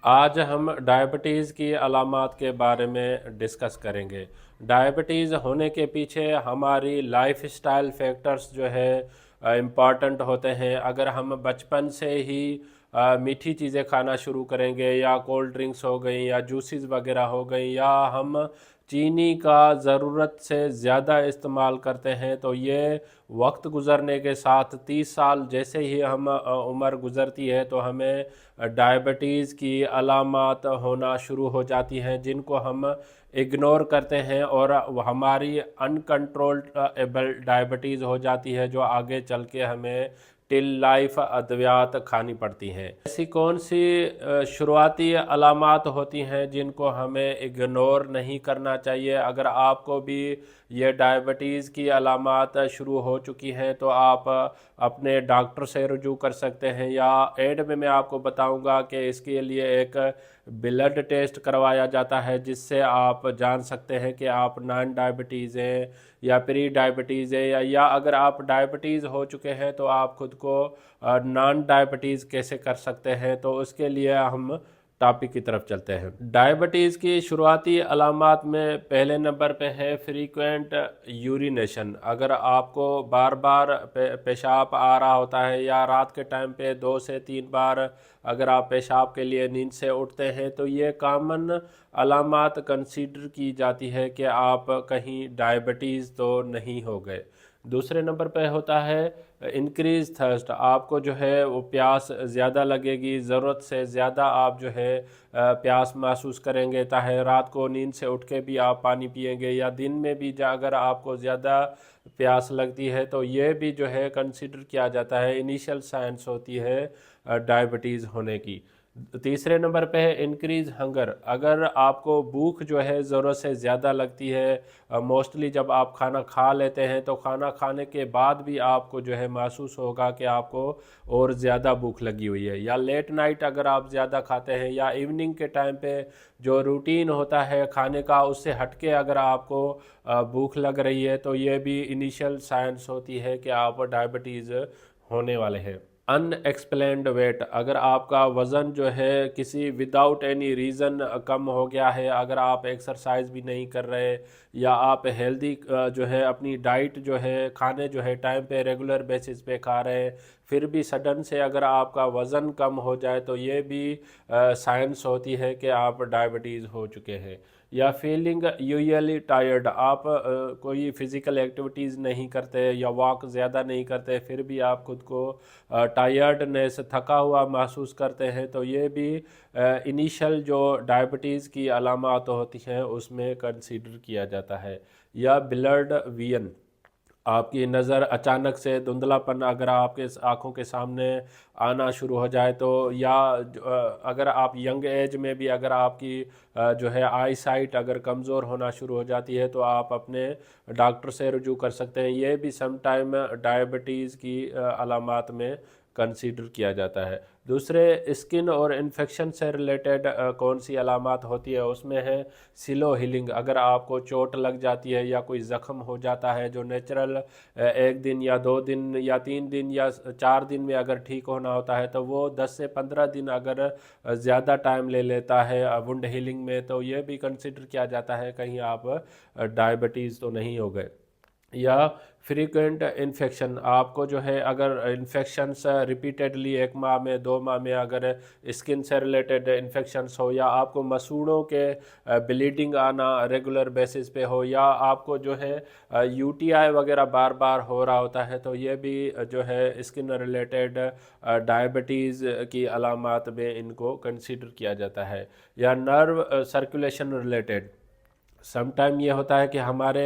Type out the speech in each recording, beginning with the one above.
आज हम डायबिटीज़ की अलामात के बारे में डिस्कस करेंगे। डायबिटीज़ होने के पीछे हमारी लाइफ़स्टाइल फैक्टर्स जो है इम्पॉर्टेंट होते हैं। अगर हम बचपन से ही मीठी चीज़ें खाना शुरू करेंगे या कोल्ड ड्रिंक्स हो गई या जूसेस वगैरह हो गई या हम चीनी का ज़रूरत से ज़्यादा इस्तेमाल करते हैं, तो ये वक्त गुज़रने के साथ 30 साल जैसे ही हम उम्र गुज़रती है तो हमें डायबिटीज़ की अलामात होना शुरू हो जाती हैं, जिनको हम इग्नोर करते हैं और हमारी अनकंट्रोल्ड एबल डायबिटीज़ हो जाती है, जो आगे चल के हमें टिल लाइफ अद्वियात खानी पड़ती हैं। ऐसी कौन सी शुरुआती अलामात होती हैं जिनको हमें इग्नोर नहीं करना चाहिए? अगर आपको भी ये डायबिटीज़ की अलामात शुरू हो चुकी हैं तो आप अपने डॉक्टर से रुजू कर सकते हैं, या एंड में मैं आपको बताऊंगा कि इसके लिए एक ब्लड टेस्ट करवाया जाता है, जिससे आप जान सकते हैं कि आप नॉन डायबिटीज़ हैं या प्री डायबिटीज़ है, या अगर आप डायबिटीज़ हो चुके हैं तो आप खुद को नॉन डायबिटीज़ कैसे कर सकते हैं। तो उसके लिए हम टॉपिक की तरफ चलते हैं। डायबिटीज़ की शुरुआती अलामात में पहले नंबर पे है फ्रीक्वेंट यूरिनेशन। अगर आपको बार बार पेशाब आ रहा होता है या रात के टाइम पे 2 से 3 बार अगर आप पेशाब के लिए नींद से उठते हैं, तो ये कॉमन अलामात कंसीडर की जाती है कि आप कहीं डायबिटीज़ तो नहीं हो गए। दूसरे नंबर पे होता है इंक्रीज थर्स्ट। आपको जो है वो प्यास ज़्यादा लगेगी, ज़रूरत से ज़्यादा आप जो है प्यास महसूस करेंगे, चाहे रात को नींद से उठ के भी आप पानी पिएंगे या दिन में भी अगर आपको ज़्यादा प्यास लगती है, तो ये भी जो है कंसिडर किया जाता है, इनिशियल साइंस होती है डायबिटीज़ होने की। तीसरे नंबर पे है इंक्रीज हंगर। अगर आपको भूख जो है ज़रूरत से ज़्यादा लगती है, मोस्टली जब आप खाना खा लेते हैं तो खाना खाने के बाद भी आपको जो है महसूस होगा कि आपको और ज़्यादा भूख लगी हुई है, या लेट नाइट अगर आप ज़्यादा खाते हैं या इवनिंग के टाइम पे जो रूटीन होता है खाने का उससे हटके अगर आपको भूख लग रही है, तो ये भी इनिशियल साइंस होती है कि आप डायबिटीज़ होने वाले हैं। Unexplained weight. अगर आपका वज़न जो है किसी विदाउट एनी रीज़न कम हो गया है, अगर आप एक्सरसाइज भी नहीं कर रहे या आप हेल्दी जो है अपनी डाइट जो है खाने जो है टाइम पे रेगुलर बेसिस पे खा रहे हैं, फिर भी सडन से अगर आपका वज़न कम हो जाए, तो ये भी साइंस होती है कि आप डायबिटीज़ हो चुके हैं। या फीलिंग यूजुअली टायर्ड। आप कोई फिज़िकल एक्टिविटीज़ नहीं करते या वॉक ज़्यादा नहीं करते, फिर भी आप खुद को टायर्डनेस थका हुआ महसूस करते हैं, तो ये भी इनिशियल जो डायबिटीज़ की अलामात होती हैं उसमें कंसीडर किया जाता है। या ब्लड विजन। आपकी नज़र अचानक से धुंधलापन अगर आपके आंखों के सामने आना शुरू हो जाए, तो या अगर आप यंग एज में भी अगर आपकी जो है आई साइट अगर कमज़ोर होना शुरू हो जाती है, तो आप अपने डॉक्टर से रुजू कर सकते हैं। ये भी सम टाइम डायबिटीज़ की अलामात में कंसीडर किया जाता है। दूसरे स्किन और इन्फेक्शन से रिलेटेड कौन सी अलामात होती है, उसमें है सिलो हीलिंग। अगर आपको चोट लग जाती है या कोई ज़ख्म हो जाता है जो नेचुरल 1 दिन या 2 दिन या 3 दिन या 4 दिन में अगर ठीक होना होता है, तो वो 10 से 15 दिन अगर ज़्यादा टाइम ले लेता है वुंड हीलिंग में, तो ये भी कंसिडर किया जाता है कहीं आप डायबिटीज़ तो नहीं हो गए। या फ्रीक्वेंट इन्फेक्शन। आपको जो है अगर इन्फेक्शंस रिपीटेडली 1 माह में 2 माह में अगर स्किन से रिलेटेड इन्फेक्शंस हो, या आपको मसूड़ों के ब्लीडिंग आना रेगुलर बेसिस पे हो, या आपको जो है यूटीआई वगैरह बार बार हो रहा होता है, तो ये भी जो है स्किन रिलेटेड डायबिटीज़ की अलामात में इनको कंसीडर किया जाता है। या nerve circulation related. Some time ये होता है कि हमारे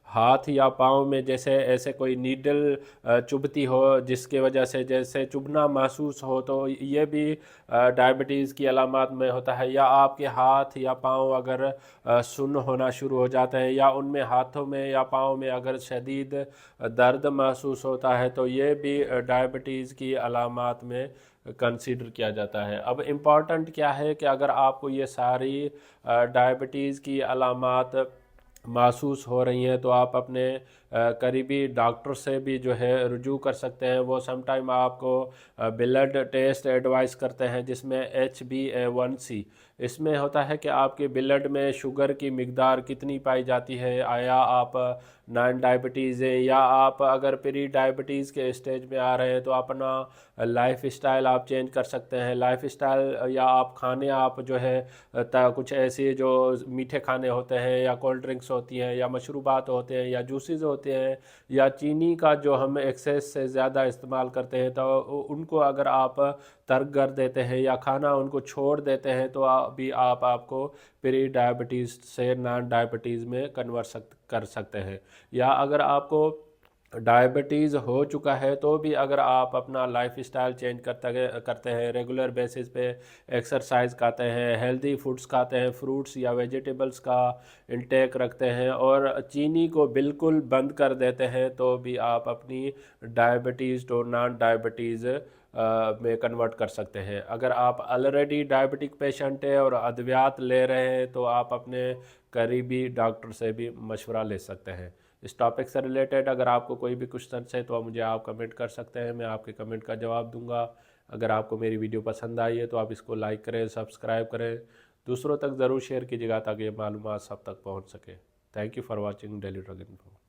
हाथ या पाँव में जैसे ऐसे कोई नीडल चुभती हो, जिसके वजह से जैसे चुभना महसूस हो, तो ये भी डायबिटीज़ की अलामात में होता है। या आपके हाथ या पाँव अगर सुन्न होना शुरू हो जाते हैं, या उनमें हाथों में या पाँव में अगर शदीद दर्द महसूस होता है, तो ये भी डायबिटीज़ की अलामात में कंसीडर किया जाता है। अब इम्पॉर्टेंट क्या है कि अगर आपको ये सारी डायबिटीज़ की अलामात महसूस हो रही हैं तो आप अपने करीबी डॉक्टर से भी जो है रुजू कर सकते हैं। वो समटाइम आपको ब्लड टेस्ट एडवाइस करते हैं जिसमें HbA1c, इसमें होता है कि आपके ब्लड में शुगर की मिकदार कितनी पाई जाती है, आया आप नॉन डायबिटीज़ हैं या आप अगर प्री डायबिटीज़ के स्टेज में आ रहे हैं तो अपना लाइफ स्टाइल आप चेंज कर सकते हैं। लाइफ स्टाइल या आप खाने आप जो है कुछ ऐसे जो मीठे खाने होते हैं या कोल्ड ड्रिंक्स होती हैं या मशरूबात होते हैं या जूसेस होते हैं या चीनी का जो हम एक्सेस से ज़्यादा इस्तेमाल करते हैं तो उनको अगर आप तर्क कर देते हैं या खाना उनको छोड़ देते हैं तो भी आपको प्री डायबिटीज़ से नॉन डायबिटीज़ में कन्वर्ट कर सकते हैं। या अगर आपको डायबिटीज़ हो चुका है तो भी अगर आप अपना लाइफ स्टाइल चेंज करते हैं, रेगुलर बेसिस पे एक्सरसाइज खाते हैं, हेल्दी फूड्स खाते हैं, फ्रूट्स या वेजिटेबल्स का इंटेक रखते हैं और चीनी को बिल्कुल बंद कर देते हैं तो भी आप अपनी डायबिटीज़ तो नॉन डायबिटीज़ में कन्वर्ट कर सकते हैं। अगर आप ऑलरेडी डायबिटिक पेशेंट हैं और अद्वियात ले रहे हैं तो आप अपने करीबी डॉक्टर से भी मशवरा ले सकते हैं। इस टॉपिक से रिलेटेड अगर आपको कोई भी क्वेश्चन है तो मुझे आप कमेंट कर सकते हैं, मैं आपके कमेंट का जवाब दूंगा। अगर आपको मेरी वीडियो पसंद आई है तो आप इसको लाइक करें, सब्सक्राइब करें, दूसरों तक ज़रूर शेयर कीजिएगा ताकि ये मालूमात सब तक पहुंच सके। Thank you for watching daily drug info.